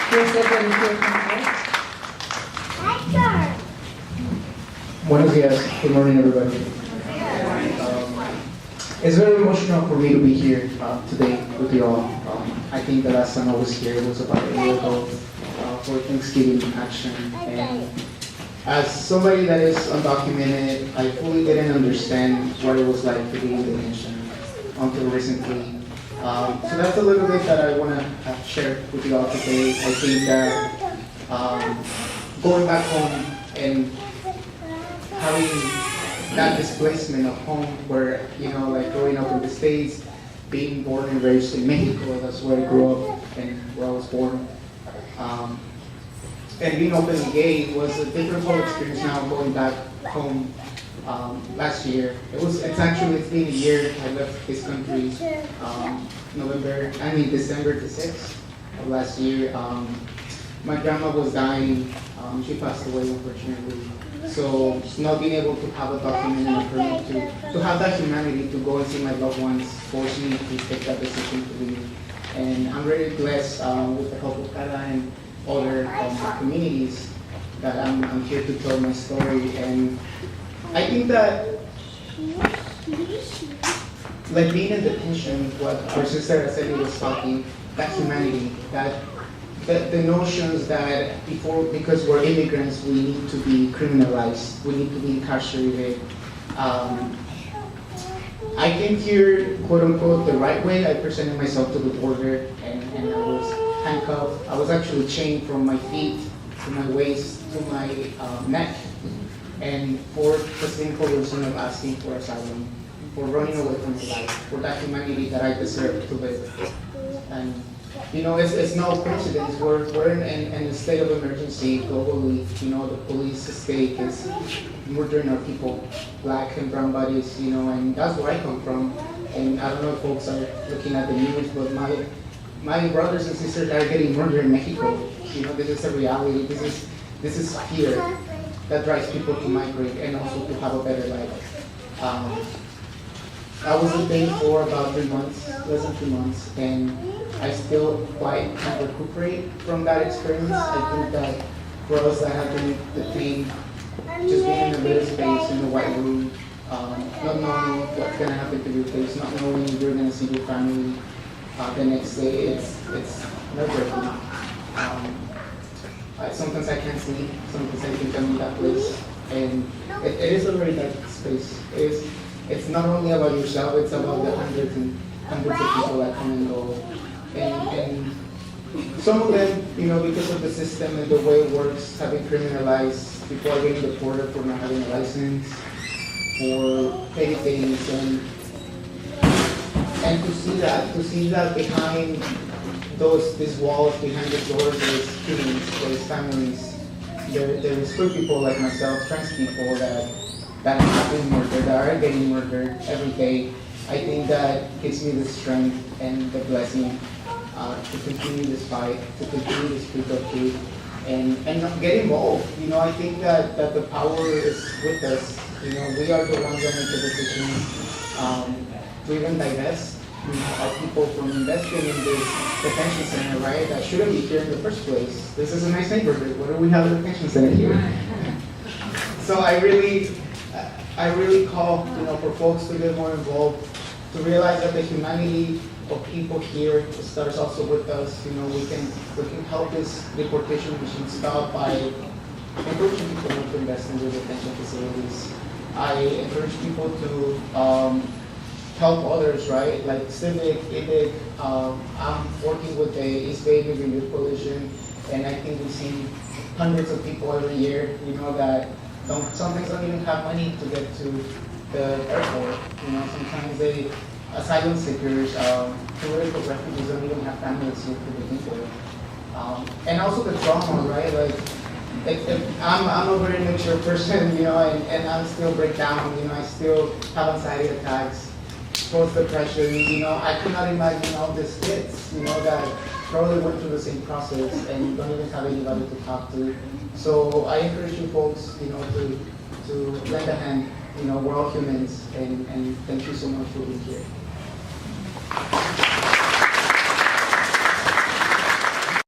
Buenos días. Good morning, everybody. It's very emotional for me to be here today with you all. I think the last time I was here was about a year ago for Thanksgiving action. And as somebody that is undocumented, I fully didn't understand what it was like to be in detention until recently. So that's a little bit that I want to share with you all today. I think that going back home and having that displacement of home where, like growing up in the States, being born and raised in Mexico, that's where I grew up and where I was born. And being openly gay was a different whole experience now going back home last year. It's been a year. I left this country December the 6th of last year. My grandma was dying. She passed away, unfortunately. So not being able to have a document and a permit to have that humanity to go and see my loved ones forced me to take that decision to leave. And I'm very blessed with the help of Kada and other communities that I'm here to tell my story. And I think that like being in detention, what our sister Araceli was talking, that humanity, that the notions that because we're immigrants, we need to be criminalized, we need to be incarcerated. I came here, quote unquote, the right way. I presented myself to the border and I was handcuffed. I was actually chained from my feet to my waist to my neck. And for the simple reason of asking for asylum, for running away from my life, for that humanity that I deserve to live. And it's no coincidence. We're in a state of emergency globally. The police state is murdering our people, black and brown bodies. And that's where I come from. And I don't know if folks are looking at the news, but my brothers and sisters are getting murdered in Mexico. This is a reality. This is fear that drives people to migrate and also to have a better life. I was detained for about 3 months, less than 3 months, and I still quite can't recuperate from that experience. I think that for us that have been detained, just being in a little space in a white room, not knowing what's going to happen to your face, not knowing if you're going to see your family the next day, it's nerve-wracking. Sometimes I can't sleep, sometimes I think I'm in that place, and it is a very dark space. It's not only about yourself, it's about the hundreds and hundreds of people that come and go. And some of them, because of the system and the way it works, have been criminalized. People are getting deported for not having a license, for petty things, and to see that behind these walls, behind the doors, there's students, there's families, there's good people like myself, trans people that have been murdered, that are getting murdered every day. I think that gives me the strength and the blessing to continue this fight, to continue to speak up truth, and not get involved. I think that the power is with us. We are the ones that make the decision to even divest our people from investing in this detention center, right? That shouldn't be here in the first place. This is a nice neighborhood. Why do we have a detention center here? So I really call, for folks to get more involved, to realize that the humanity of people here starts also with us. We can help this deportation machine stop by encouraging people to invest in their detention facilities. I encourage people to help others, right? Like Civic, EBIIC. I'm working with the EBIIC Immigration Coalition, and I think we see hundreds of people every year, that sometimes don't even have money to get to the airport. Sometimes asylum seekers, political refugees don't even have families here to begin with. And also the trauma, right? I'm a very mature person, and I still break down. I still have anxiety attacks, post-depression. I could not imagine all these kids, that probably went through the same process and don't even have anybody to talk to. So I encourage you folks, to lend a hand. We're all humans, and thank you so much for being here.